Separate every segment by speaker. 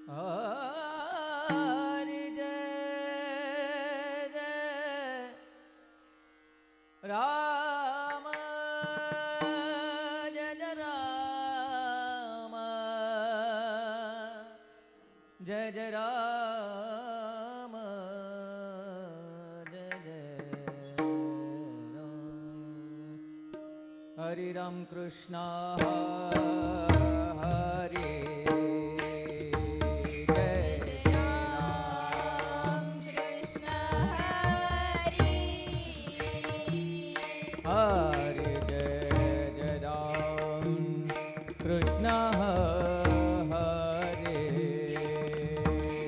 Speaker 1: हरि जय जय राम जय जय राम जय जय राम जय जय राम हरि राम कृष्ण हरे हरे जय जय राम कृष्ण हरे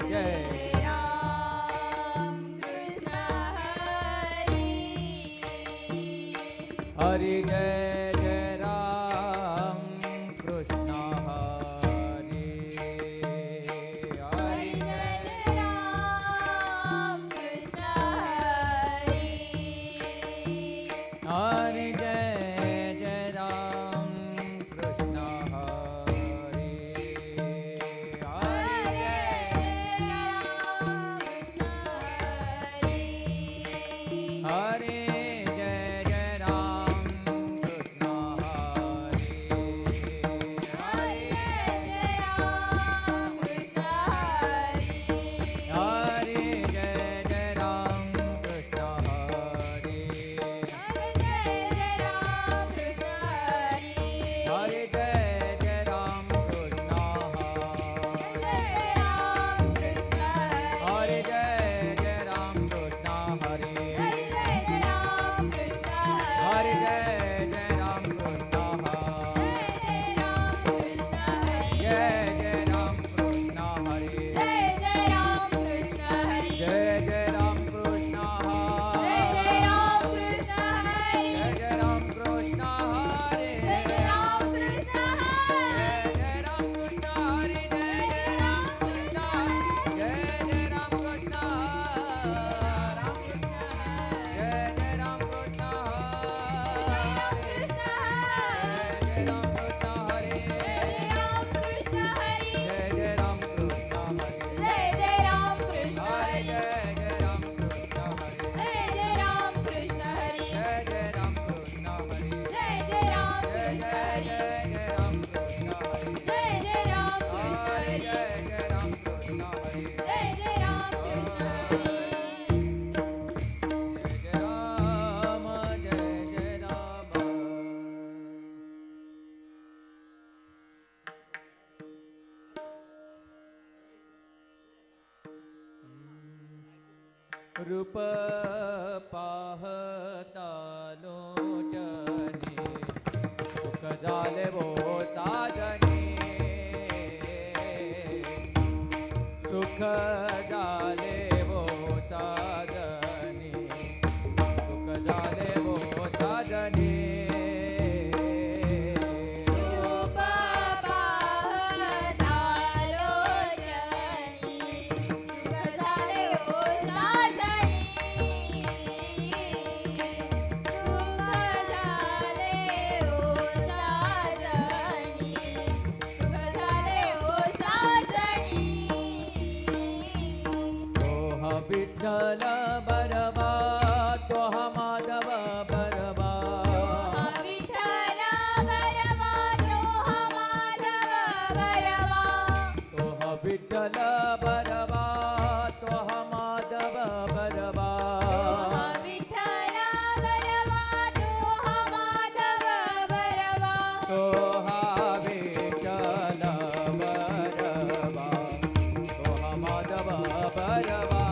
Speaker 1: जय
Speaker 2: राम कृष्ण हरे
Speaker 1: हरे जय जय राम कृष्ण हरे हरे
Speaker 2: जय राम कृष्ण हरे
Speaker 1: हरे जय जय राम कृष्ण हरे हरे हरे जय जय राम कृष्ण हरे हरे जय जय राम कृष्ण हरे हरे जय जय राम कृष्ण हरे जय जय राम कृष्ण हरे हरे जय जय राम कृष्ण जय जय राम कृष्ण हरे जय जय राम कृष्ण जय जय राम कृष्ण हरे जय जय राम कृष्ण हरे जय जय राम कृष्ण जय जय राम कृष्ण जय जय राम कृष्ण हरे जय जय राम कृष्ण हरे हरे जय जय राम कृष्ण हरे जय जय राम कृष्ण हरे जय जय राम कृष्ण हरे जय जय राम कृष्ण हरे हरे जय जय राम कृष्ण हरे जय जय राम जय जय राम रूप पाहता लोचने सुख झाले वो साजने सुख झाले वो साजने सुख झाले वो साजने विठ्ठल बरवा तोहा माधव बरवा तोहा विठ्ठल बरवा तोहा माधव बरवा तोहा विठ्ठल बरवा तोहा माधव बरवा तोहा माधव बरवा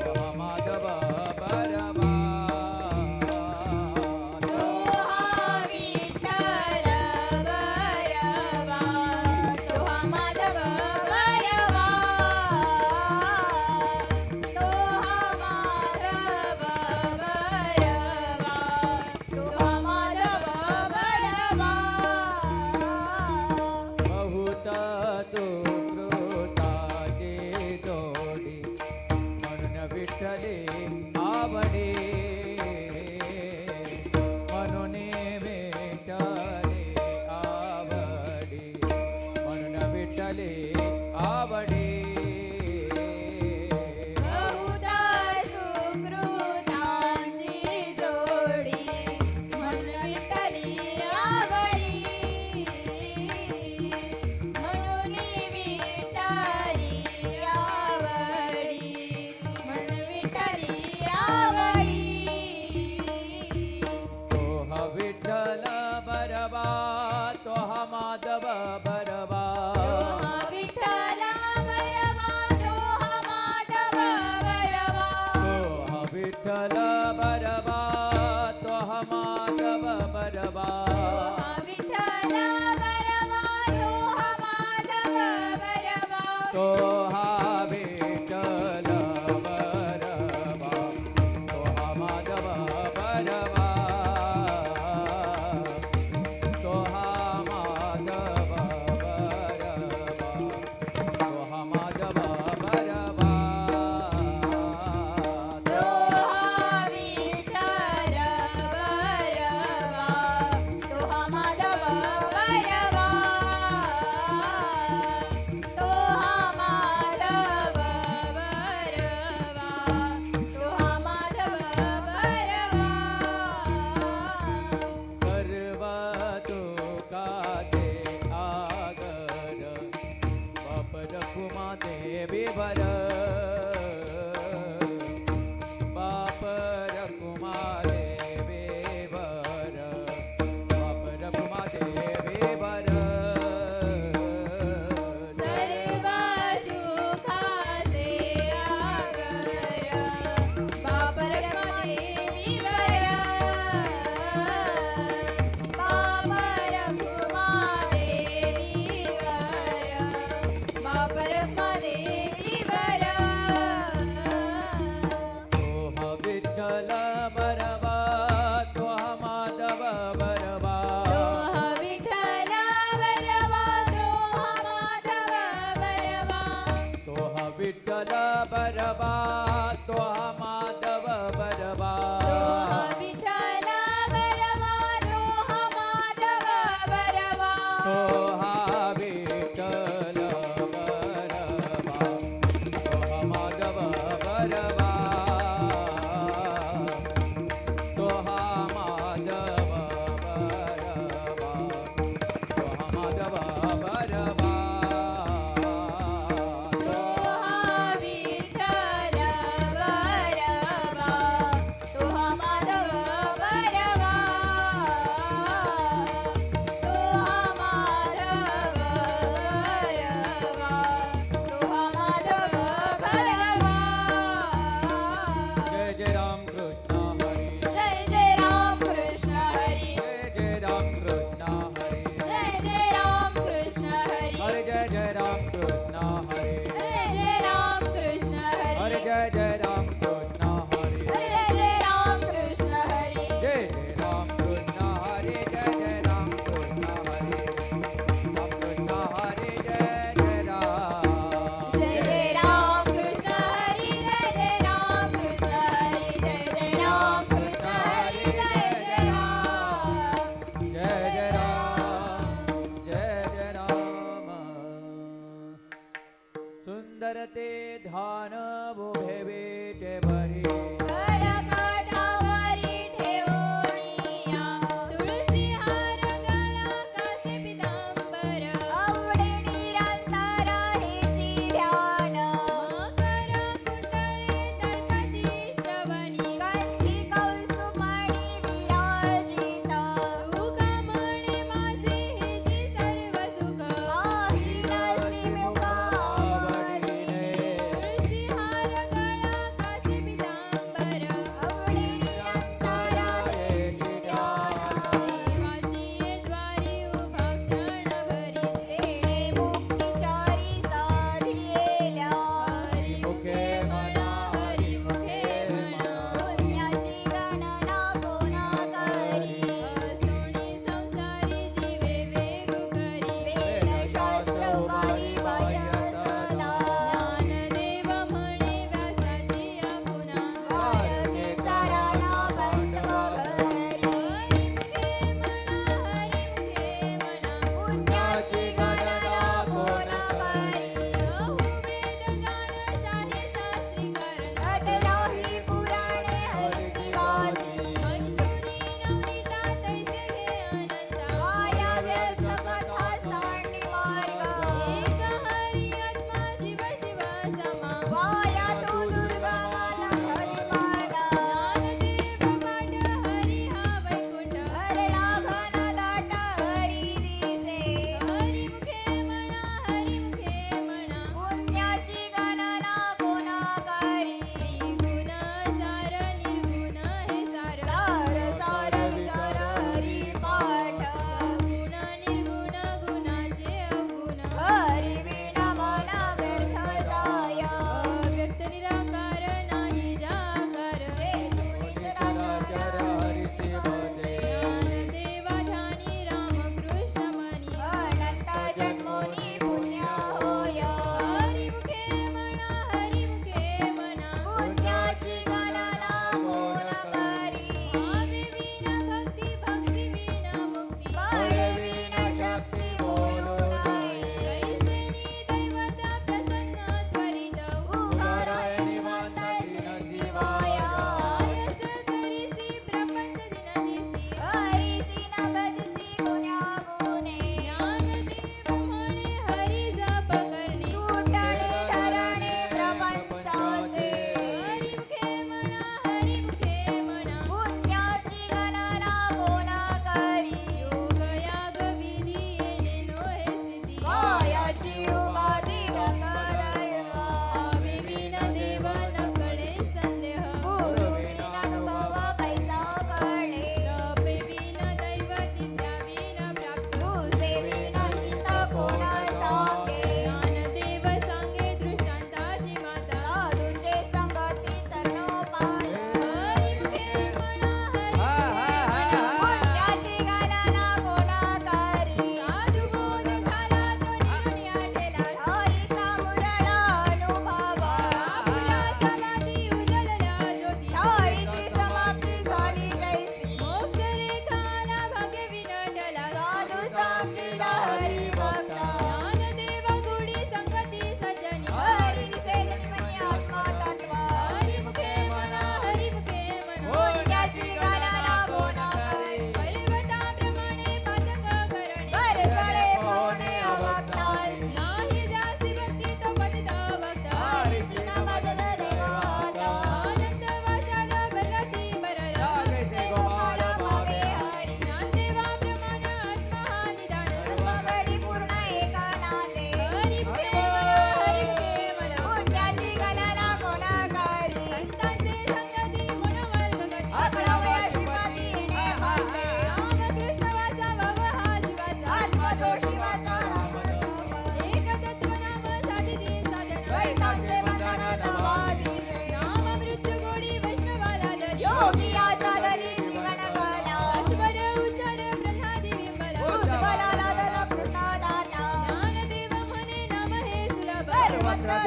Speaker 1: तोहा माधव बरवा
Speaker 3: बरवा
Speaker 2: विठ्ठल बरवा तो माधव बरवा
Speaker 3: तो हा विठ्ठल बरवा तो हा माधव बरवा तो हा माधव बरवा तो हा माधव बरवा
Speaker 2: तो विठ्ठल बरवा तो माधव बरवा तो माधव बरवा तो माधव बरवा
Speaker 3: सर्व तुकाचे आगर बापर कुमा देवी बर बापर कुमा देवी बर बापर कुमा देवी बर
Speaker 2: सर्व सुखाचे आगर बापर देवी वर बापर देवी वर बापर देवी वर
Speaker 3: तो विठ्ठल बरवा तो माधव बरवा
Speaker 2: तो विठ्ठल बरवा तो माधव बरवा
Speaker 3: तो विठ्ठल बरवा तो माधव बरवा
Speaker 2: तो विठ्ठल बरवा तो माधव बरवा
Speaker 3: तो हा विठ्ठल बरवा तो हा माधव बरवा तो हा माधव बरवा तो हा माधव बरवा
Speaker 2: तो विठ्ठल बरवा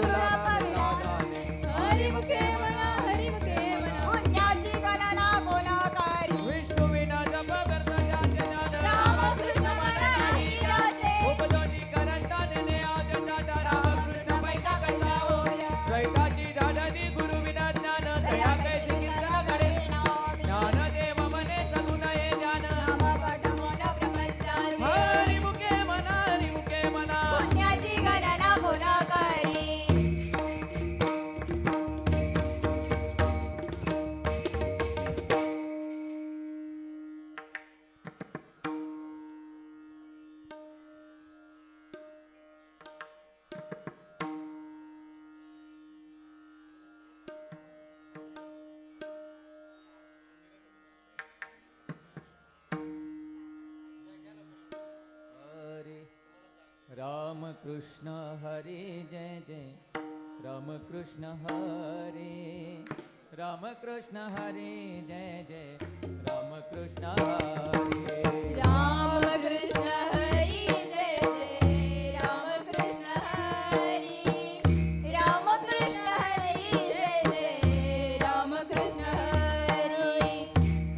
Speaker 3: तुला पाविलाने.
Speaker 2: हरिमुखे म्हणा हरिमुखे म्हणा
Speaker 1: पुण्याची गणना कोणाकारी
Speaker 3: विष्णू विना जप व्यर्थ ज्याचे ज्ञान.
Speaker 2: रामकृष्ण मनाही राजे
Speaker 3: उपजोनी करंटाने ने आज दादा रामकृष्ण पैका कसा होया. द्वैताची झाडणी गुरु विना ज्ञान. दया कैसी चिंतनाकडे ज्ञानदेव मने चलू नये ध्यान.
Speaker 2: रामपाठ मोठा प्रपंचाचे
Speaker 3: हरिमुखे म्हणा हरिमुखे म्हणा.
Speaker 2: पुण्याची गणना कोणाकारी
Speaker 3: हरे राम कृष्ण हरे जय जय राम कृष्ण हरे. राम कृष्ण हरे जय जय राम कृष्ण हरे.
Speaker 2: राम कृष्ण हरी जय जय राम कृष्ण हरी राम कृष्ण हरी जय जय राम कृष्ण हरी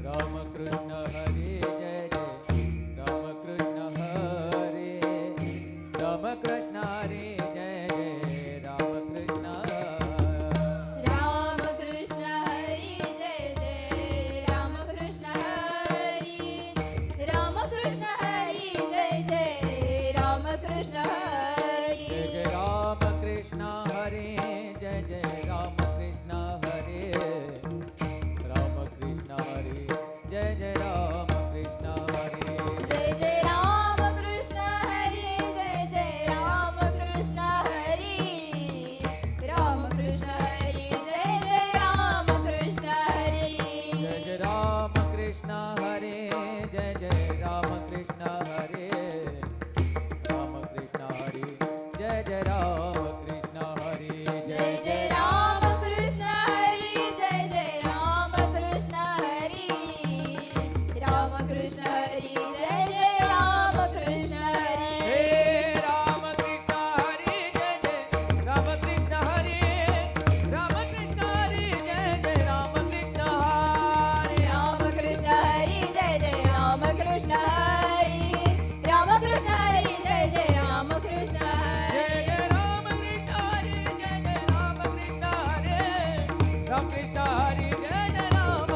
Speaker 3: राम कृष्ण हरे जय जय राम कृष्ण हरे. राम कृष्ण हरे जय जय राम कृष्ण.
Speaker 2: राम कृष्ण हरी जय जय राम कृष्ण हरी राम कृष्ण हरी जय जय राम कृष्ण हरी
Speaker 3: जय जय राम कृष्ण हरे जय जय राम कृष्ण हरे. राम कृष्ण हरे जय जय राम कृष्ण हरे.
Speaker 2: जय जय राम कृष्ण हरी जय जय राम कृष्ण हरी राम कृष्ण हरी जय जय राम कृष्ण हरी
Speaker 3: जय जय राम कृष्ण हरे जय जय राम कृष्ण हरे. राम कृष्ण हरे जय जय राम कृष्ण हरे.
Speaker 2: जय जय राम कृष्ण हरी जय जय राम कृष्ण हरी राम कृष्ण हरी जय जय राम कृष्ण हरी
Speaker 3: हे राम कृष्ण हरे जय जय राम कृष्ण हरे. राम कृष्ण हरे जय जय राम कृष्ण हरे.
Speaker 2: राम कृष्ण हरी जय जय राम कृष्ण हरी राम कृष्ण हरी जय जय राम कृष्ण
Speaker 3: जय
Speaker 2: हरी
Speaker 3: जय राम कृष्ण हरे जय जय राम कृष्ण हरे. राम कृष्ण हरे जय जय राम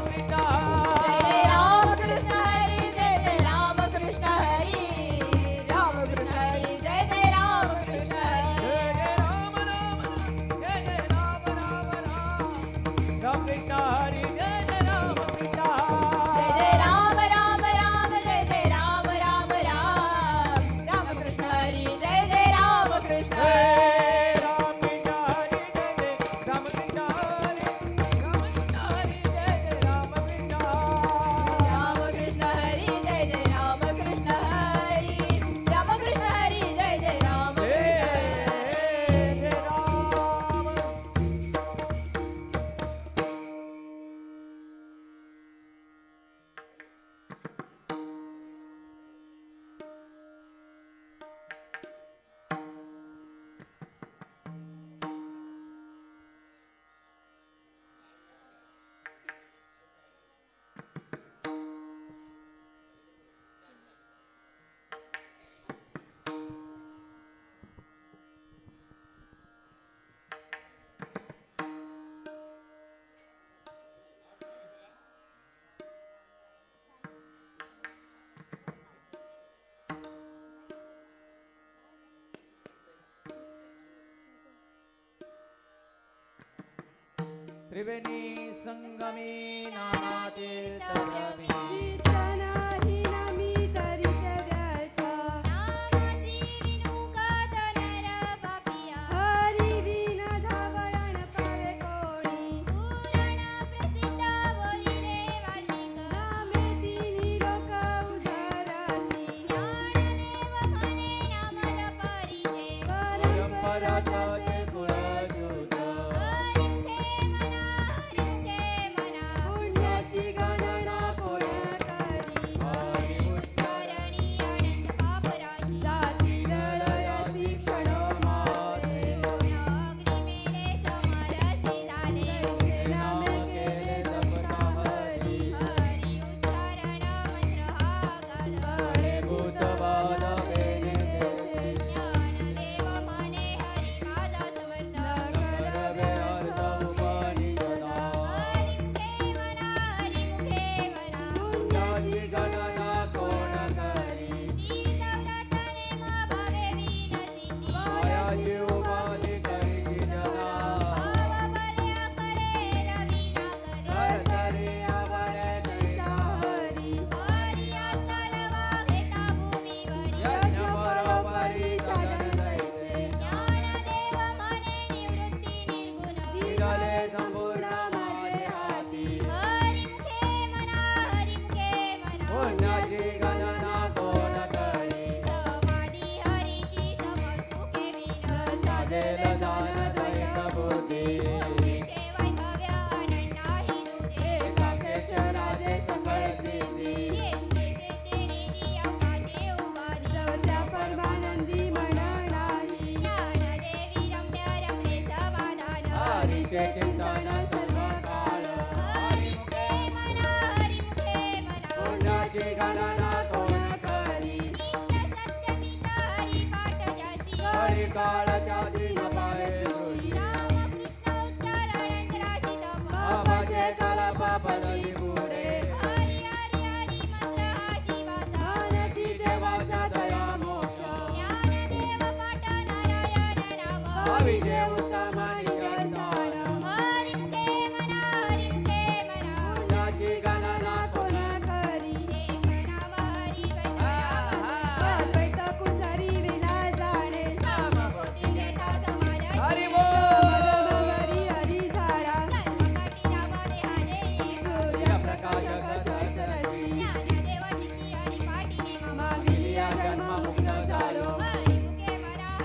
Speaker 3: कृष्ण
Speaker 2: जय
Speaker 3: हरे.
Speaker 2: जय राम कृष्ण हरी जय जय राम कृष्ण हरी राम कृष्ण हरी जय जय राम कृष्ण हरी
Speaker 3: जय जय राम राम जय जय राम राम राम. राम कृष्ण हरे जय जय राम कृष्ण
Speaker 2: जय
Speaker 3: हरे.
Speaker 2: जय राम राम राम जय जय राम राम राम राम कृष्ण हरी जय जय राम कृष्ण हरी
Speaker 3: हे राम कृष्ण हरे जय जय राम कृष्ण हरे. राम कृष्ण हरे जय जय राम कृष्ण हरे.
Speaker 2: राम कृष्ण हरी जय जय राम कृष्ण हरी राम कृष्ण हरी जय जय राम कृष्ण हरी
Speaker 3: जय राम. त्रिवेणी संगमे नानातीर्थप्रभे.
Speaker 4: चित्तनाही नमी तरीच व्यर्थ
Speaker 2: नामासी विनुकात नर पापिया
Speaker 4: हरी विन धावयण पावे कोणी
Speaker 2: पुराण प्रसिद्ध बोलिले वाल्मिक
Speaker 4: नामे तिन्ही लोक उधरती
Speaker 2: ज्ञानदेव म्हणे नामद परिजे
Speaker 4: परंपराचे
Speaker 3: कुळशुद्ध.
Speaker 2: हरिमुखे म्हणा हरिमुखे म्हणा
Speaker 4: पुण्याची गणना कोणा गुणाची गणना कोण करी
Speaker 2: सत्यमित हरिपाठ ज्यासी
Speaker 4: कळी काळ त्याची न पावे दृष्टी
Speaker 2: रामकृष्ण उच्चारण राशीत
Speaker 4: पापाचे कळप बदली पुढे
Speaker 2: हरी हरी हरी मंत्र हा शिवाचा
Speaker 4: मानतीचे वाचा दया मोक्ष
Speaker 2: ज्ञानदेव पाठ नारायण नाम
Speaker 4: भावीचे उत्तम आणि जयस्थान
Speaker 2: हरिं के मना
Speaker 4: गुणाची गणना कोण करी
Speaker 2: एक नाम हरी वैद्य
Speaker 4: अद्वैत कुसरी विला जाणे
Speaker 2: नामभूती घेता समाज
Speaker 3: हरी बोल
Speaker 4: मगरी हरी झाडा
Speaker 2: सर्वकाठी नाम देहाने
Speaker 4: सूर्यप्रकाश कशासरशी
Speaker 2: ज्ञानदेवाची हरिपाठी
Speaker 4: मागिली जन्म मुक्त झालो
Speaker 2: हरी मुखे मना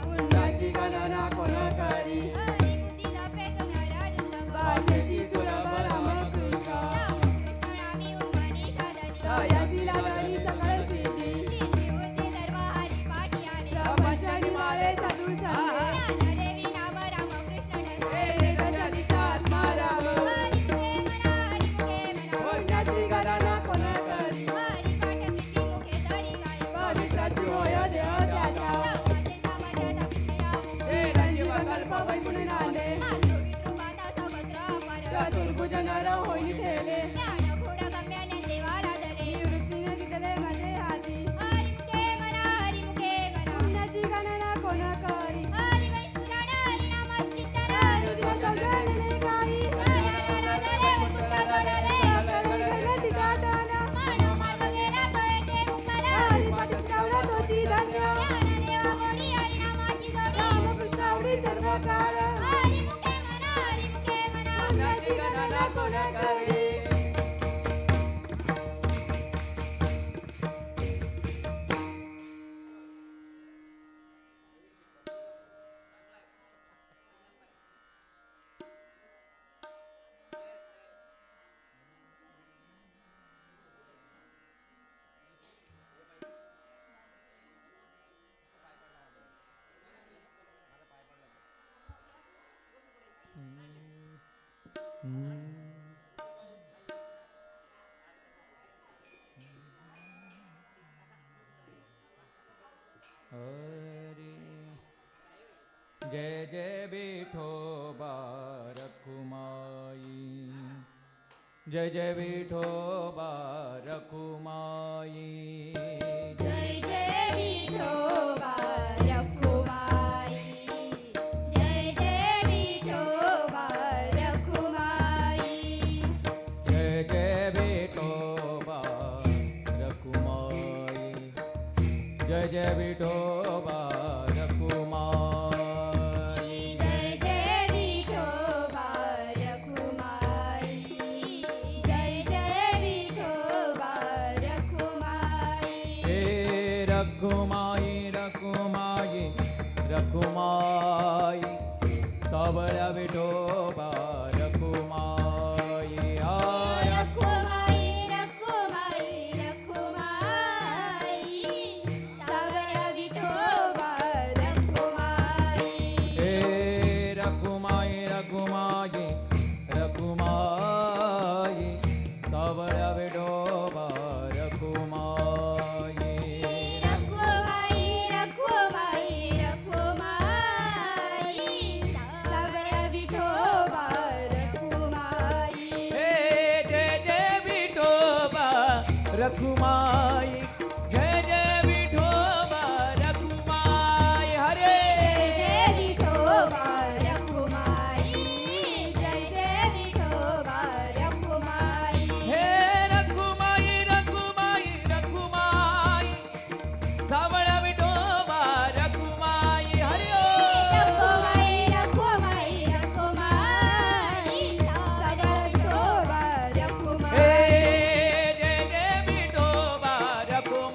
Speaker 4: गुणाची गणना कोण करी
Speaker 2: हरी बुद्धी जपे तुम्हारा दुर्लभ
Speaker 4: वाचेशी सुलभ रामकृष्ण
Speaker 2: रामकृष्ण नामी उन्मनी साधनी
Speaker 4: दयाची लागणी सकळ सिद्धी
Speaker 2: सिद्धी बुद्धी सर्व हरिपाठी आले
Speaker 4: प्रपंचनी वाळे साधू संगे
Speaker 2: ज्ञानदेवी नाम रामकृष्ण ठसे
Speaker 4: दश दिशा आत्मा राम
Speaker 2: हरी मुखे मना
Speaker 4: गुणाची गणना कोण करी
Speaker 2: हरी पाठ किती मुखे धरी गाई
Speaker 4: पवित्राची होय देह त्याचा
Speaker 2: रामाचे समाज दाखविला
Speaker 4: चिरंजीव कल्प वैकुंठ नांदे
Speaker 2: मातृ पितृमाता समुद्र अपार
Speaker 4: चतुर्भुज नर होई ठेले
Speaker 2: ज्ञान घोड गम्याने देवाला धरे
Speaker 4: निवृत्तीने दिसले माझे हाती
Speaker 2: हरी मुखे मना
Speaker 4: गुणाची गणना कोण करी
Speaker 2: हरी वैष्णव हरी नाम चित्तन
Speaker 4: रुद्र सगळणे काही सकळ घडले तिटाटन
Speaker 2: मानव मार्ग गेला तो येथे मुक्काला
Speaker 4: हरिपती मिळवला तोची धन्य
Speaker 2: ज्ञानदेवा गोडी हरी नामाची जोडी
Speaker 4: रामकृष्ण आवडी सर्व काळ
Speaker 2: हरी मुखे मना
Speaker 4: गुणाची गणना कोण करी
Speaker 3: हरी जय जय विठोबा रखुमाई जय जय विठोबा रखुमाई
Speaker 2: जय जय विठोबा रखुमाई जय जय विठोबा रखुमाई
Speaker 3: जय जय विठोबा रखुमाई जय जय विठोबा रखुमाई
Speaker 2: जय जय विठोबा रखुमाई जय जय विठोबा रखुमाई
Speaker 3: हे रखुमाई रखुमाई रखुमाई सावळ्या विठोबा रखुमाई
Speaker 2: रखुमाई रखुमाई रखुमाई सावळ्या विठोबा रखुमाई
Speaker 3: हे रखुमाई रखुमाई रखुमाई सावळ्या विठोबा रखुमाई
Speaker 2: रखुमाई रखुमाई रखुमाई सावळ्या विठोबा रखुमाई
Speaker 3: हे जय जय विठोबा रखुमाई जय जय विठोबा रखुमाई हरे
Speaker 2: जय विठोबा रखुमाई जय जय विठोबा रखुमाई
Speaker 3: हे रखुमाई रखुमाई रखुमाई सावळ्या विठोबा रखुमाई हरे
Speaker 2: रखुमाई रखुमाई रखुमाई सावळ्या विठोबा
Speaker 3: हे
Speaker 2: रखुमाई
Speaker 3: जय जय विठोबा रखुमाई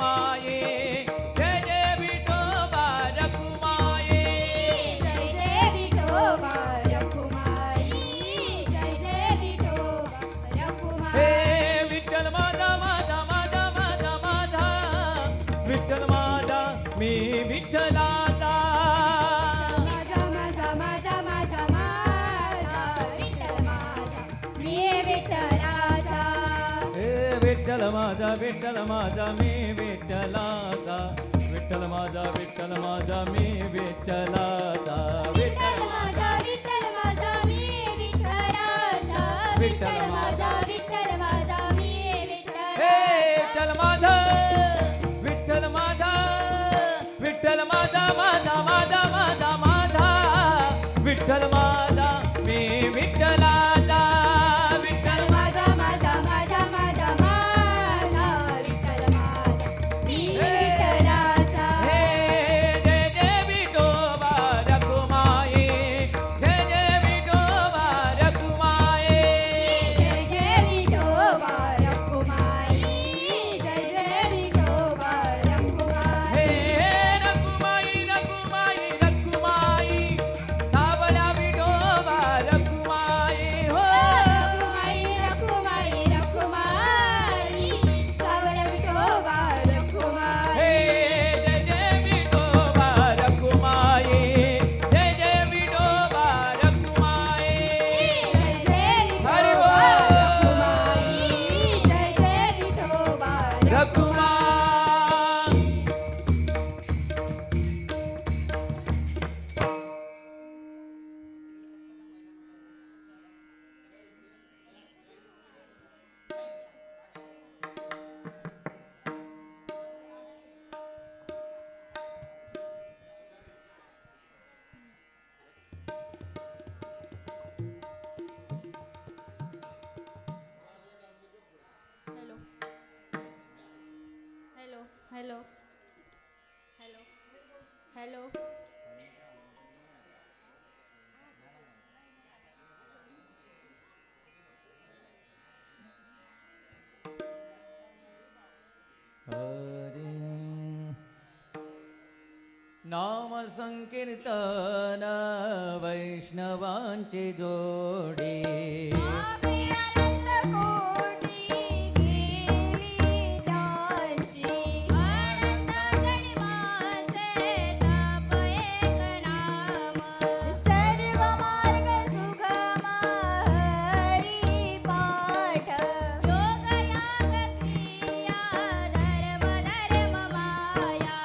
Speaker 3: विठ्ठल माझा मी विठ्ठलाचा विठ्ठल माझा मी विठ्ठलाचा
Speaker 2: विठ्ठल माझा मी विठ्ठलाचा विठ्ठल माझा मी
Speaker 3: हे
Speaker 2: विठ्ठलाचा
Speaker 3: विठ्ठल माझा माझा विठ्ठल माझा मी विठ्ठलाचा विठ्ठल
Speaker 2: माझा विठ्ठल माझा मी विठ्ठलाचा
Speaker 3: हे जय जय विठोबा रखुमाई जय जय विठोबा रखुमाई
Speaker 2: जय जय विठोबा रखुमाई जय जय विठोबा रखुमाई
Speaker 3: हे रखुमाई सावळा विठोबा रखुमाई हो
Speaker 2: रखुमाई सावळा विठोबा रखुमाई
Speaker 3: हे जय जय विठोबा रखुमाई जय जय विठोबा रखुमाई
Speaker 2: जय जय
Speaker 3: हरि
Speaker 2: विठोबा
Speaker 3: बोल.
Speaker 2: रखुमाई जय जय Vithoba
Speaker 3: Rakhuma
Speaker 2: hello hello hello hello hello
Speaker 3: Hari नाम संकीर्तन वैष्णवांची जोडी
Speaker 2: आम्ही आनंद कोटी गेली त्यांची आनंद जणी माझे ताप एक नाम सर्व मार्ग सुगम हरी पाठ योग याग क्रिया धर्म माया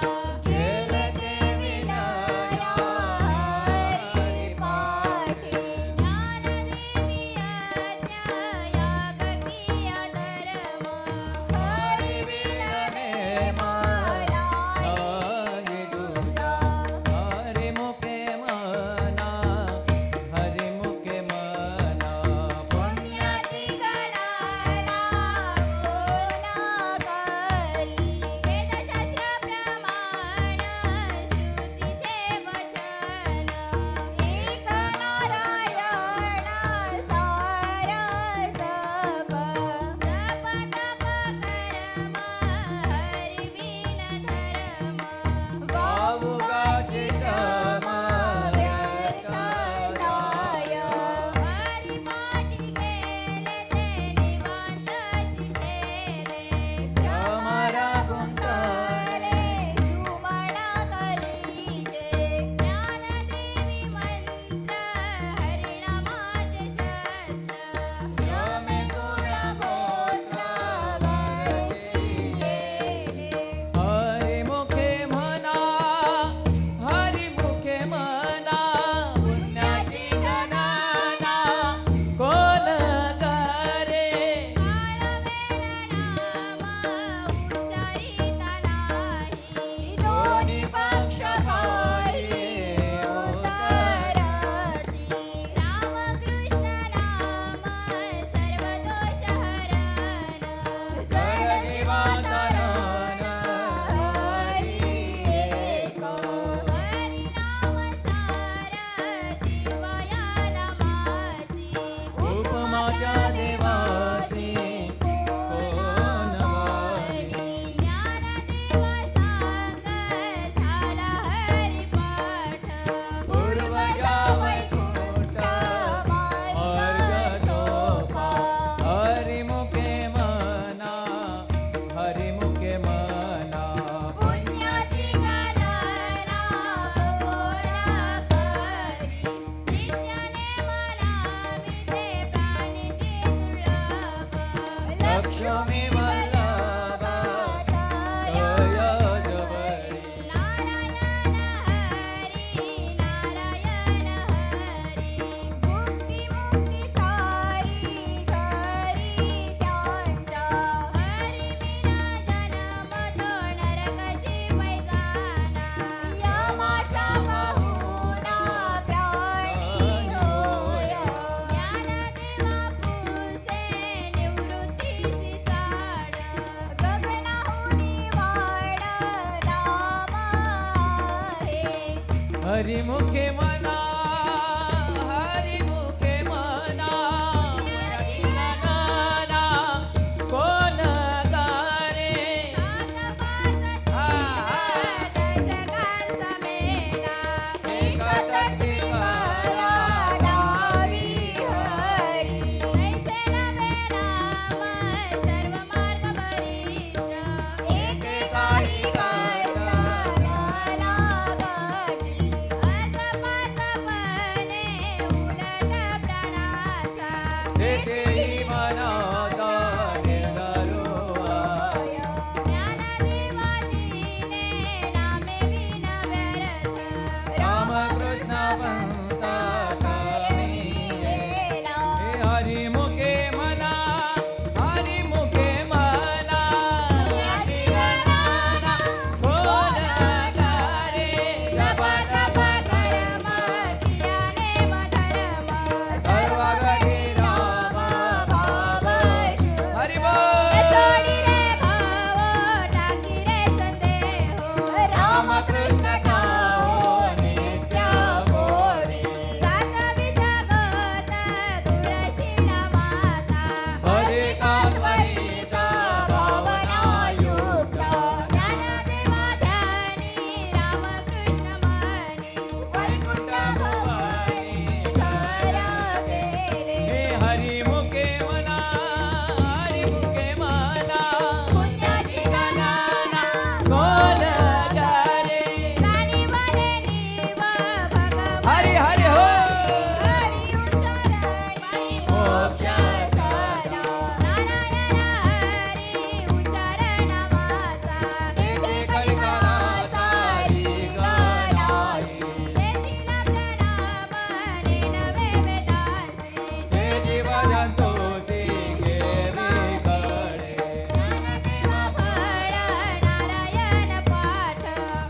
Speaker 3: केले ते विनाया
Speaker 2: हरी पाठी ज्ञानदेवी
Speaker 3: हरिमुखे म्हणा हरिमुखे म्हणा पुण्याची गणना कोण गाणे
Speaker 2: दशकांचा मेळा
Speaker 3: एकतर्फी करा
Speaker 2: दावी हरी ऐसे नवे राम सर्व मार्ग वरिष्ठ एके काही कष्ट लागती अजपाजपणे उलट प्राणाचा
Speaker 3: तेथेही मनाचा निर्धारो
Speaker 2: ज्ञानदेवाजीने नामे विन व्यर्थ
Speaker 3: रामकृष्ण पंथा कमी
Speaker 2: केला
Speaker 3: हे हरिमुखे म्हणा हरिमुखे म्हणा पुण्याची गणना कोण गाणे
Speaker 2: जप तप कर्म कियाने मधर्म
Speaker 3: सर्व घडी राम
Speaker 2: भाव शुद्ध
Speaker 3: हरि बोल
Speaker 2: सोडी रे भाव टाकी रे संदेह रामकृष्ण ठाओ नित्य कोरी जातवी जगत तुळशीला माता
Speaker 3: हरे कांवरिता
Speaker 2: भावना युक्त ज्ञानदेवा ध्यानी रामकृष्ण म्हणी वैकुंठ भवानी घर केले
Speaker 3: हे हरिमुखे म्हणा हरिमुखे म्हणा
Speaker 2: पुण्याची गणना
Speaker 3: कोण गाणे
Speaker 2: जाणीवले नीव भगवंत
Speaker 3: हरि हरि हो
Speaker 2: हरी उच्चारणी मोक्ष सदा नारायण हरी उच्चारण माझा
Speaker 3: तेथे कलिकालाचा गायी
Speaker 2: तेथील प्रणाम नवे वेदांसी
Speaker 3: हे जीव जंतूची घेवी कडे
Speaker 2: ज्ञानदेवा फळ नारायण पाठ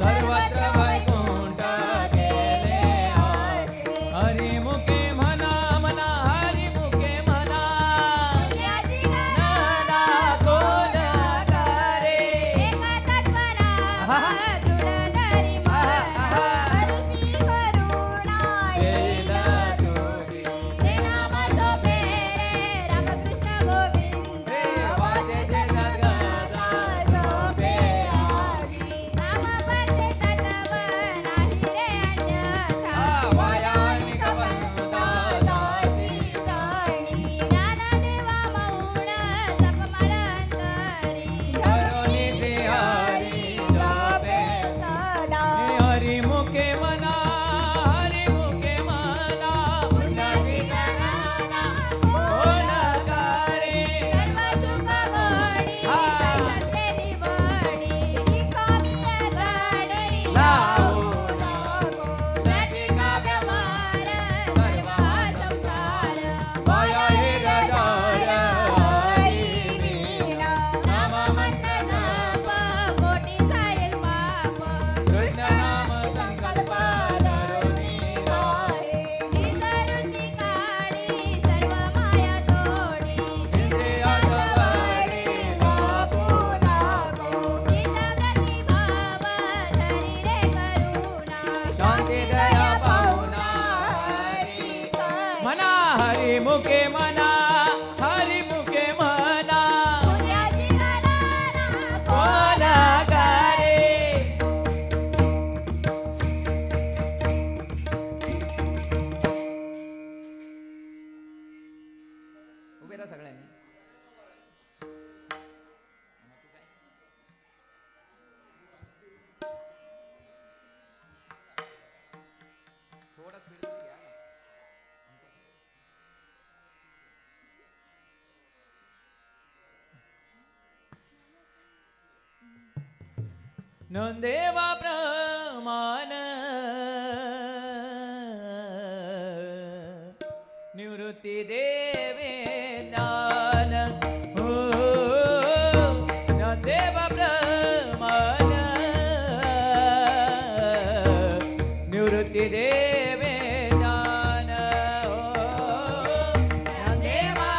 Speaker 3: सर्वत्र वैकुंठ गेले आसे हरिमुखे म्हणा म्हणा हरिमुखे म्हणा
Speaker 2: पुण्याची
Speaker 3: नाना कोण करे
Speaker 2: एका तत्वना तुळधरी हरसी करुणा येईल
Speaker 3: तुझी
Speaker 2: ते नाम सोपे रे रामकृष्ण गोविंद
Speaker 3: वाचे जे जगता
Speaker 2: सोपे आजी नाम पडते तत्व नाही रे अन्यथा
Speaker 3: वायानिक बनता
Speaker 2: दासी जाणी ज्ञानदेवा मौन जपमाळ अंतरी
Speaker 3: धरुणी ते हरी जपे
Speaker 2: सदा
Speaker 3: हे हरिमुखे म्हणा हरिमुखे म्हणा पुण्याची गणना कोण गाणे
Speaker 2: सर्व सुख घडी सत्य निवडी रिकामी गाडी
Speaker 3: लावू
Speaker 2: नको लटिका व्यवहार सर्व संसार
Speaker 3: माया हे गदार
Speaker 2: हरी वीणा नाम मंत्र जप कोटी जाईल पाप
Speaker 3: कृष्ण नाम संकल्प धरुणी
Speaker 2: आहे विसरुती काढी सर्व माया तोडी
Speaker 3: इंद्रियात बळी
Speaker 2: बापू नको चित्तव्रती भाव धरी रे करुणा
Speaker 3: शांती दया पाहुणा हरी म्हणा हरिमुखे म्हणा हरिमुखे म्हणा
Speaker 2: पुण्याची गणना
Speaker 3: कोण गाणे उभे राहा सगळ्यांनी थोडा स्पीड घ्या नंदेवा प्रमाण निवृत्ती देवे ज्ञान हो नंदेवा प्रमाण निवृत्ती देवे ज्ञान हो नंदेवा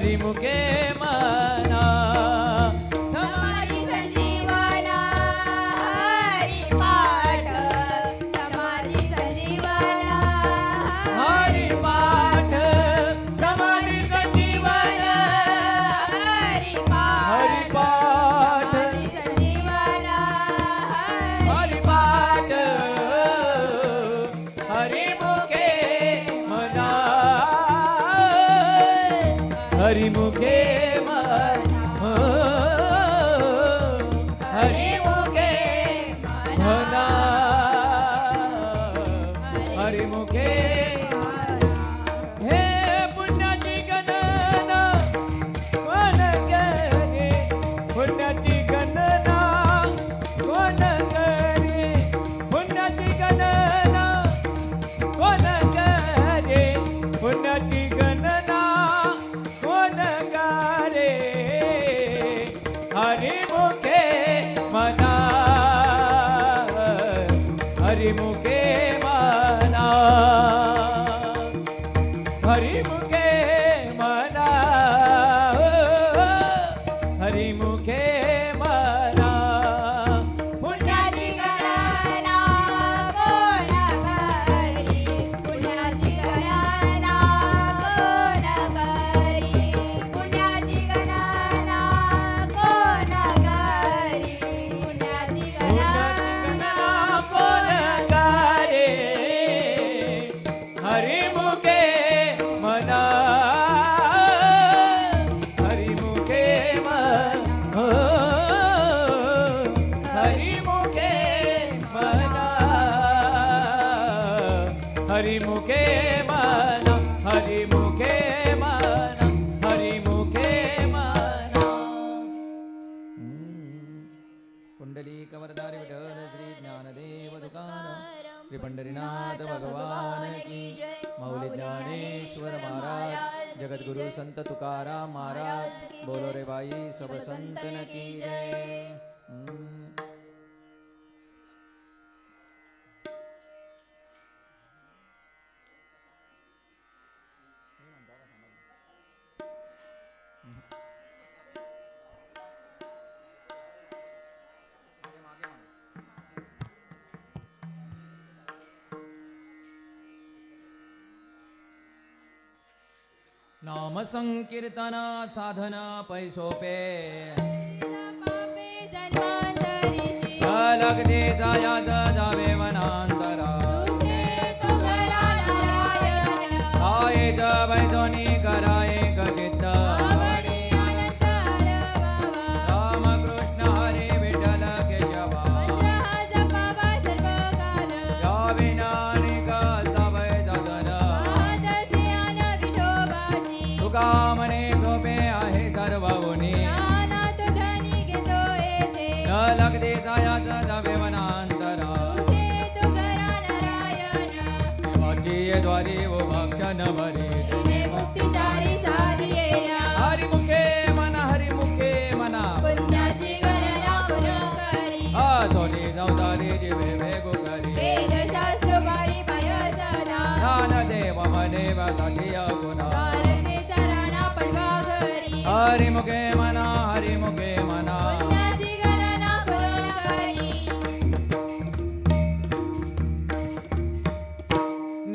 Speaker 3: हरिमुखे म्हणा
Speaker 2: समाधी संजीवना हरिपाठ समाधी संजीवना
Speaker 3: हरिपाठ समाधी संजीवन
Speaker 2: हरिपाठ
Speaker 3: हरिपाठ
Speaker 2: समाधी संजीवना
Speaker 3: हरिपाठ हरिमुखे म्हणा हरिमुखे म्हणा हरिमुखे म्हणा हरिमुखे हे पुण्याची गणना कोण करे पुण्याची गणना कोण करे पुण्याची गणना कोण करे पुण्याची गणना कोण करे हरिमुखे म्हणा हरिमुखे म्हणा हरिमुखे म्हणा हरिमुखे म्हणा
Speaker 2: पुण्याची गणना कोण करी पुण्याची गणना कोण करी पुण्याची गणना कोण करी पुण्याची गणना
Speaker 3: कोण करे हरिमुखे म्हणा हरिमुखे म्हणा हरिमुखे म्हणा हरिमुखे म्हणा हरिमुखे म्हणा हरिमुखे म्हणा पुंडलिक वरदारी विठ्ठल श्री ज्ञानदेव तुकाराम श्री पंढरीनाथ भगवान की मौली ज्ञानेश्वर महाराज जगद्गुरु संत तुकाराम महाराज बोलो रे बाई सब संतन की जय नाम संकीर्तन साधन पैसोपे
Speaker 2: पापे जन्मांतरीची
Speaker 3: लगते जायाच जावे वनांतरा
Speaker 2: तुझे तो घरा नारायण
Speaker 3: काय बैदोनी कराये कचित्त
Speaker 2: आवडी अनंत अनुभवा
Speaker 3: राम कृष्ण हरी विठ्ठल केशवा
Speaker 2: मंत्र हा जपावा सर्व काल
Speaker 3: या विनानी कळतावय जगन
Speaker 2: पाहतसे अन विठोबाची
Speaker 3: तुका म्हणे सोपे आहे सर्व गुणी
Speaker 2: ज्ञानात धनी घेतो येथे
Speaker 3: न लगते जायाच जावे वनांतरा
Speaker 2: तुझे तो घरा नारायण
Speaker 3: देवाची द्वारी वो भक्षण भरी
Speaker 2: तिने मुक्तिचारी साधियेया
Speaker 3: हरिमुखे म्हणा हरिमुखे म्हणा
Speaker 2: पुण्याची गणना कोण करी
Speaker 3: सोनी संसारी जीवे वेगो करी
Speaker 2: वेदशास्त्र बारी पाय सदा
Speaker 3: ज्ञानदेव मदेव साखिय गुणा
Speaker 2: कारतेचा राणा पडवा घरी
Speaker 3: हरिमुखे म्हणा हरिमुखे म्हणा
Speaker 2: पुण्याची गणना कोण करी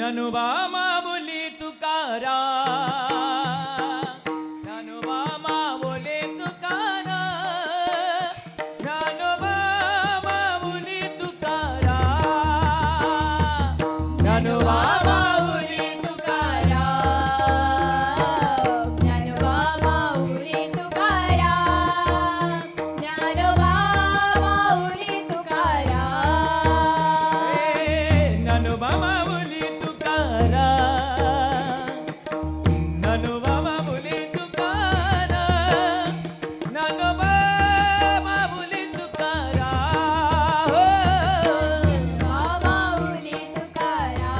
Speaker 3: ननुबामा बोली तुकारा ननुबामा बोले तुकारा ननुबामा बोली तुकारा ननुबामा बोली
Speaker 2: तुकारा ज्ञानोबा माऊली तुकारा ज्ञानोबा माऊली तुकारा
Speaker 3: ननुबामा बोली तुकारा ननुबामा बोली तुकारा ननुबामा बोली तुकारा
Speaker 2: माऊली तुकारा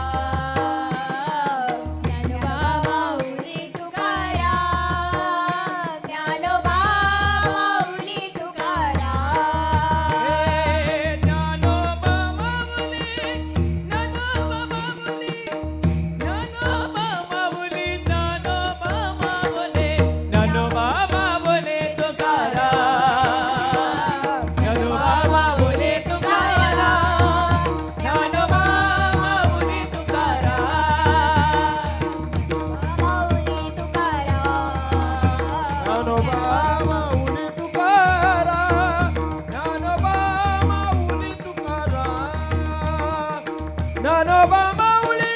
Speaker 3: ज्ञानोबा माऊली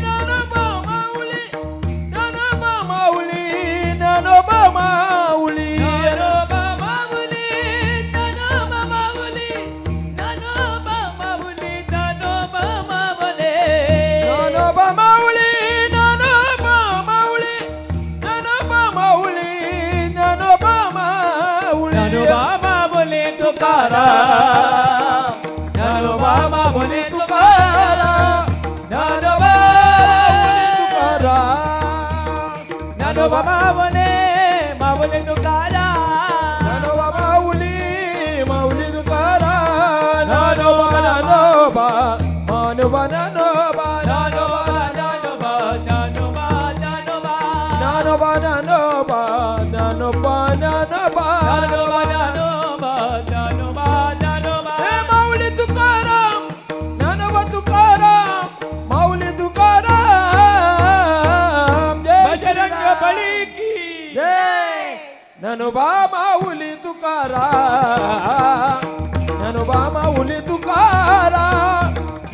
Speaker 3: ज्ञानोबा माऊली ज्ञानोबा माऊली ज्ञानोबा माऊली ज्ञानोबा माऊली ज्ञानोबा माऊली ज्ञानोबा माऊली ज्ञानोबा माऊली ज्ञानोबा माऊली ज्ञानोबा माऊली ज्ञानोबा माऊली ज्ञानोबा माऊली ज्ञानोबा माऊली तुकाराम ज्ञानोबा माऊली तुकाराम ज्ञानोबा माऊली माऊली तुकाराम ज्ञानोबा माऊली माऊली तुकाराम ज्ञानोबा ज्ञानोबा ज्ञानोबा ज्ञानोबा ज्ञानोबा ज्ञानोबा ज्ञानोबा ज्ञानोबा ज्ञानोबा ज्ञानोबा ज्ञानोबा ज्ञानोबा ज्ञानोबा ज्ञानोबा हे माऊली तुकाराम ज्ञानोबा तुकाराम माऊली तुकाराम बजरंग बली की जय ज्ञानोबा माऊली तुकाराम ज्ञानोबा माऊली तुकाराम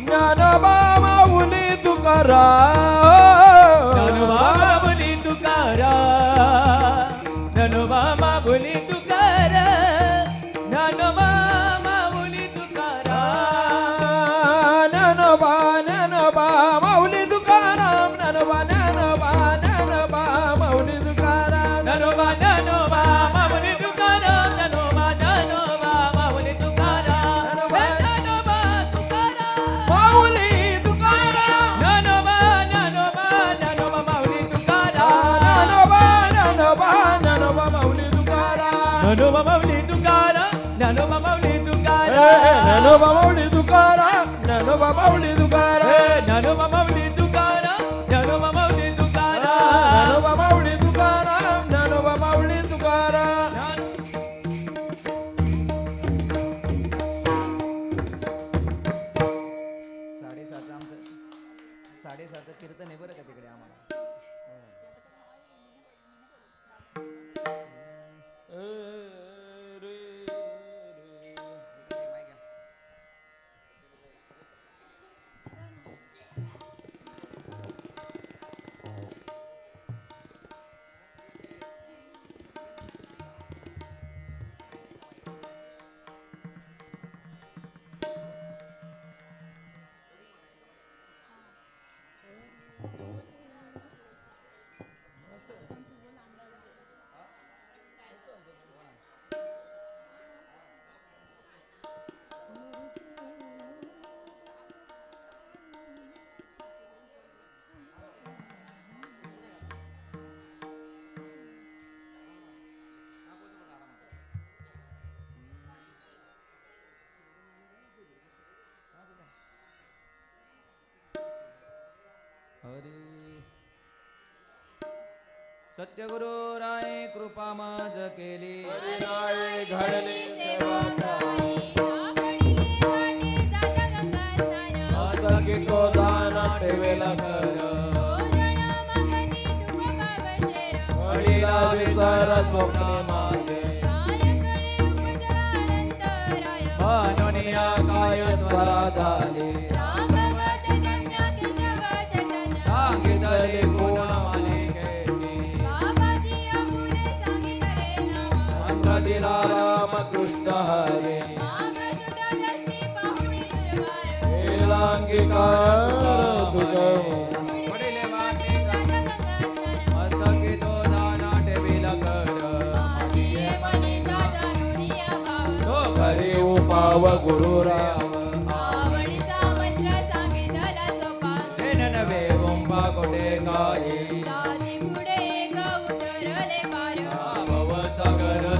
Speaker 3: ज्ञानोबा माऊली तुकाराम ज्ञानोबा माऊली तुकाराम ज्ञानोबा माऊली तुकाराम ज्ञानोबा माऊली तुकाराम ज्ञानोबा ज्ञानोबा माऊली तुकाराम ज्ञानोबा ज्ञानोबा ज्ञानोबा माऊली तुकाराम ज्ञानोबा ज्ञानोबा माऊली तुकाराम ज्ञानोबा ज्ञानोबा माऊली तुकाराम ज्ञानोबा ज्ञानोबा तुकाराम माऊली तुकाराम ज्ञानोबा ज्ञानोबा ज्ञानोबा माऊली तुकाराम ज्ञानोबा ज्ञानोबा ज्ञानोबा माऊली तुकाराम ज्ञानोबा माऊली तुकाराम ज्ञानोबा माऊली तुकाराम ज्ञानोबा माऊली तुकाराम ज्ञानोबा माऊली तुकाराम ज्ञानोबा माऊली तुकाराम ज्ञानोबा माऊली तुकाराम ज्ञानोबा माऊली तुकाराम ज्ञानोबा माऊली तुकाराम साडेसातचं कीर्तन आहे बरं का तिकडे आम्हाला सत्यगुरु राय कृपा माज केली राय घडले तो दान ठेवेला कर वडिला विचार स्वप्ने माझे मनोनिया काय त्वरा झाले सांगितले कोण दिला राम कृष्ण हरे वडिले वाटे तो दाना ठेविला कर तो करे उपाव गुरुराव नवे ओंबा कोटे काही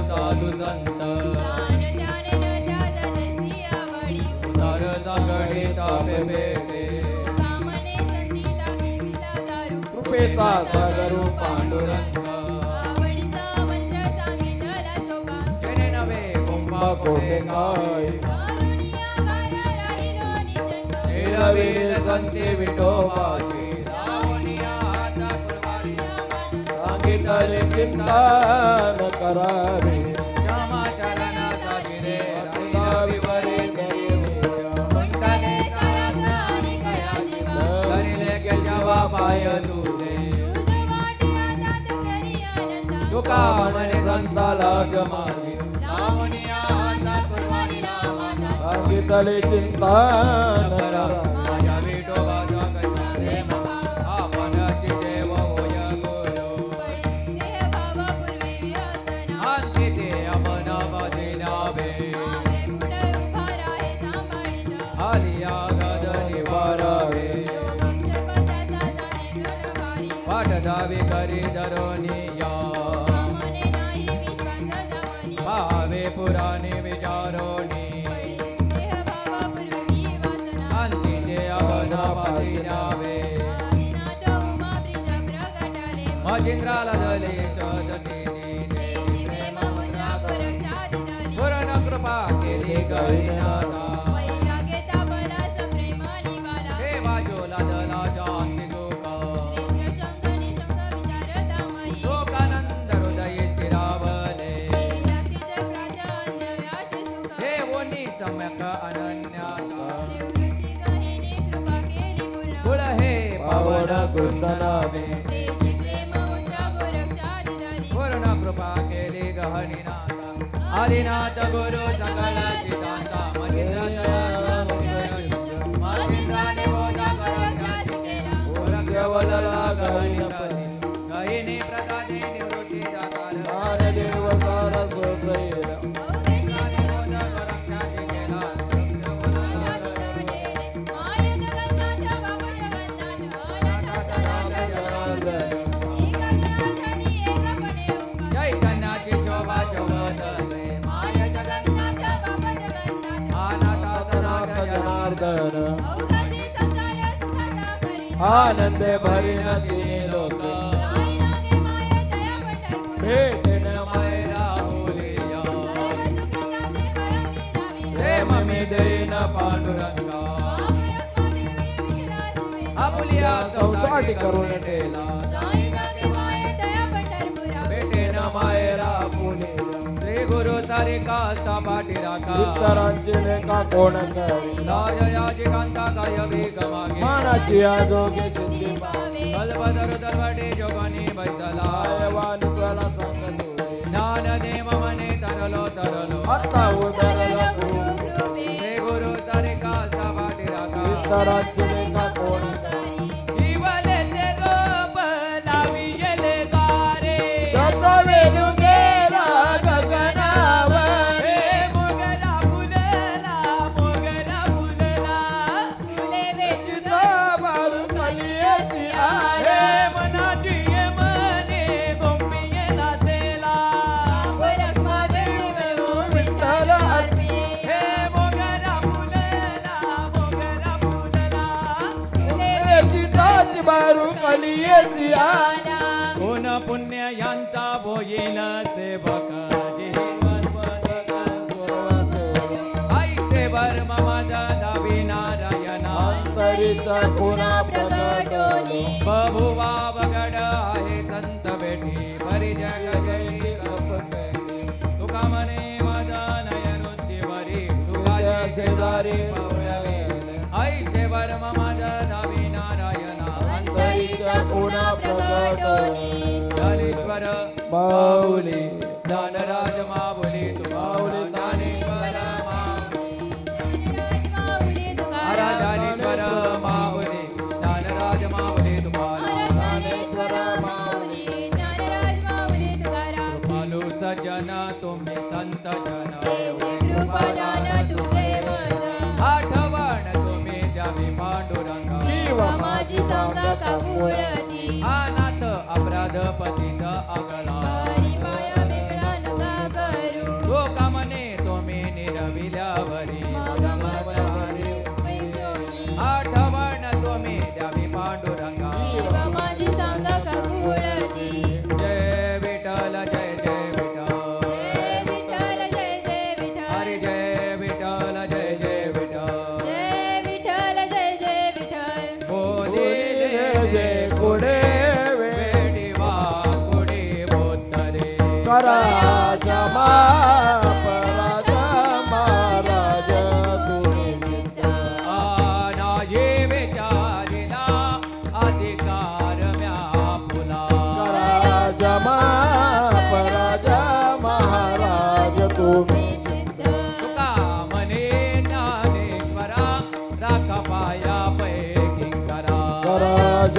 Speaker 3: साधु संत उदार जागडे तापे बेटे कृपेचा सागर पांडुरंग जेने नवे कुंभा कोटे काय रवीर संते विठोबाची सांगितले चिंतन करावे श्यामाचरणाचा गिरे विवरे माय तुझे
Speaker 2: तुझ वाटे आनंद तरी आनंद
Speaker 3: तुका म्हणे संताला जमाली नामनी आता कुर्बानी नामाचा
Speaker 5: अंगितले चिंता न करा
Speaker 3: माझ्या विठोबाचा कसा प्रेम आपणाची देव होय गुरु
Speaker 2: पडी देह भावा पूर्वी व्यसना
Speaker 3: आणखी ते अमना माझे नावे
Speaker 2: आवे पुढे उभा राहे सांभाळीत
Speaker 3: आलिया गदनी वारावे
Speaker 2: शपथाचा जाणे गडवारी
Speaker 3: पाठ दावी करी धरोनी या
Speaker 2: मने नाही विश्वास जमानी
Speaker 3: भावे पुराणे विचारोनी
Speaker 2: पडी देह भावा पूर्वी वासना
Speaker 3: आणखी ते अमना माझे नावे
Speaker 2: आदिनाथ उमा ब्रिज प्रगटाले
Speaker 3: मजिंद्राला दले चदनी
Speaker 2: देवी प्रेम मुद्रा रक्षा दिनाली
Speaker 3: पूर्ण कृपा केली गहिनाता
Speaker 2: वैराग्य तापलास प्रेमानी वाला
Speaker 3: हे वाजोला दला जास्ती जोका
Speaker 2: नेत्र शंख निशंक विचारता मई
Speaker 3: लोकानंद हृदय स्थिरावले
Speaker 2: जातीचे प्राज अन्यव्याचे सुख
Speaker 3: हे ओनी सम्यक अनन्याता
Speaker 2: देवृत्ती गणेने कृपा केली पूर्ण
Speaker 3: कुळ हे पावन कृष्ण नावे
Speaker 2: देवी प्रेम मुद्रा रक्षा दिनाली
Speaker 3: पूर्ण कृपा केली गहनीनाथा आदिनाथ गुरु सकल चितांचा मजिंद्राने बोधा करक्षा केला पूर्ण केवलला गहिनी गहिनी प्रदाने निवृत्ती जाकार
Speaker 5: ज्ञानदेव सारा सोत्रयेला
Speaker 3: मजिंद्राने बोधा करक्षा केला
Speaker 2: माय जगन्नाथ बाबू जगन्नाथ अनंत जनार्दन एक जनार्दनी एकपणे उभा
Speaker 3: चैतन्याची शोभा शोभतसे माय
Speaker 2: जगन्नाथ बाबा जगन्नाथ
Speaker 3: अनाथ
Speaker 5: नाथ जनार्दन
Speaker 2: अवघाती संसार सुखाचा करी
Speaker 5: आनंदे भरीन तिने लोक
Speaker 2: नाही लागे माय दया पंढरपूर
Speaker 5: भेटेन
Speaker 3: मायरा बोलिया
Speaker 2: सर्व सुखिताचे कळमी लावी
Speaker 3: प्रेम मी देईन पांडुरंगा आपुलिया
Speaker 5: संसाटी करून ठेला
Speaker 2: नाही लागे माय दया पंढरपुरा
Speaker 3: भेटेन मायरा बोलिया श्री गुरु सारी कास्ता पाठी राखा
Speaker 5: इतरांची लेखा कोण करी
Speaker 3: राजयाची कांता काय भीक मागे
Speaker 5: मानाची आजोगे सिद्धी
Speaker 2: पावे
Speaker 3: कल्पधर दरवाटे जोगानी बैसला
Speaker 5: पायवान तुला सांगतो
Speaker 3: ज्ञान देव मने तरलो तरलो
Speaker 5: आता उदरला
Speaker 2: गुरु कृपे
Speaker 3: श्री गुरु सारी कास्ता पाठी राखा
Speaker 5: इतरांची लेखा कोण करी
Speaker 3: जीवले ते गोप लावियले गारे
Speaker 5: त्याचा वेणू गेला गगनावर
Speaker 3: हे मोगरा फुलला
Speaker 2: फुले वेचून
Speaker 5: चिता मारून खाली अशी आहे
Speaker 3: हे मनाची ये मने गोंबिये नाचेला
Speaker 2: परक माझे विठ्ठल
Speaker 5: विठ्ठल
Speaker 2: अर्पी
Speaker 3: हे मोगरा फुलला
Speaker 2: फुले
Speaker 5: चिताची मारून खाली अशी आहे
Speaker 2: वेचून
Speaker 3: कोण पुण्य यांचा बोईल सेवक आईचे वर्म माझा दावी नारायणा
Speaker 5: अंतरीचा पुन्हा प्रगटोनी
Speaker 3: बभुवा बगड आहे संत बेटी परी जग जयी तुका म्हणे माझा नयनोद्यवरी सुखाचे
Speaker 5: शेजारी
Speaker 3: आईचे वर्म माझा दावी नारायणा
Speaker 5: अंतरीचा पुन्हा प्रगटोनी
Speaker 3: ज्ञानेश्वर
Speaker 5: माऊली
Speaker 3: ज्ञानराज माऊली तू माऊली ज्ञानेश्वर
Speaker 2: माऊली तुकाराम
Speaker 3: ज्ञानेश्वर माऊली ज्ञानराज माऊली तुम्हाला
Speaker 5: ज्ञानेश्वर
Speaker 2: माऊली ज्ञानराज माऊली तुकाराम
Speaker 3: कृपालू सज्जन तुम्ही संत जन
Speaker 2: देवी कृपादान तुझे मज
Speaker 3: आठवण तुम्ही द्यावी पांडुरंगा
Speaker 2: माझी सांगा काकुळती
Speaker 3: अनाथ अपराध पतित अगला
Speaker 2: हरी माया वेगळा नका करू
Speaker 3: लोका म्हणे तुम्ही निरविल्यावरी
Speaker 2: मग माझी पैशोनी
Speaker 3: आठवण तुम्ही द्यावी पांडुरंगा
Speaker 2: देवा माझी सांगा काकुळती
Speaker 3: जय विठ्ठल जय जय विठ्ठल
Speaker 2: जय विठ्ठल जय जय विठ्ठल
Speaker 3: हरी जय विठ्ठल जय जय विठ्ठल
Speaker 2: जय विठ्ठल जय जय विठ्ठल
Speaker 3: बोलिले
Speaker 5: जय कुडे
Speaker 3: वेडी वा कुडी बोतरे
Speaker 5: कराजा पराज महाराज तुम्ही
Speaker 3: आना ये विचारिला अधिकार आपल्यापैकी करा
Speaker 5: राज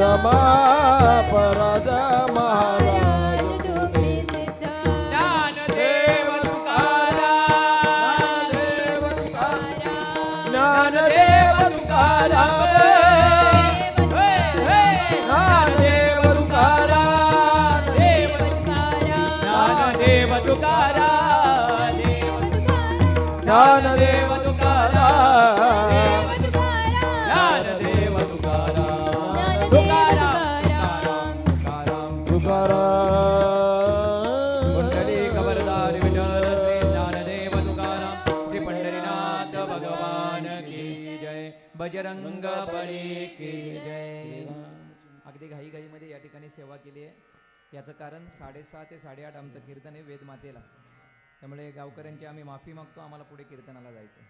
Speaker 5: पराज महाराज
Speaker 2: तुम्ही सिद्ध
Speaker 3: ज्ञानदेव तुकाराम
Speaker 5: देव तुकाराम
Speaker 3: ज्ञानदेव तुकाराम ज्ञानदेव तुकाराम ज्ञानदेव तुकाराम ज्ञानदेव तुकाराम ज्ञानदेव तुकाराम तुकाराम
Speaker 5: तुकाराम
Speaker 3: कुंडली खबरदार विठ्ठल श्री ज्ञानदेव तुकाराम श्री पंढरीनाथ भगवान की जय बजरंग बली की जय.
Speaker 6: अगदी घाईघाईमध्ये या ठिकाणी सेवा केली आहे. याचं कारण 6:30 ते 8:30 आमचं कीर्तन आहे वेदमातेला. त्यामुळे गावकऱ्यांची आम्ही माफी मागतो. आम्हाला पुढे कीर्तनाला जायचं.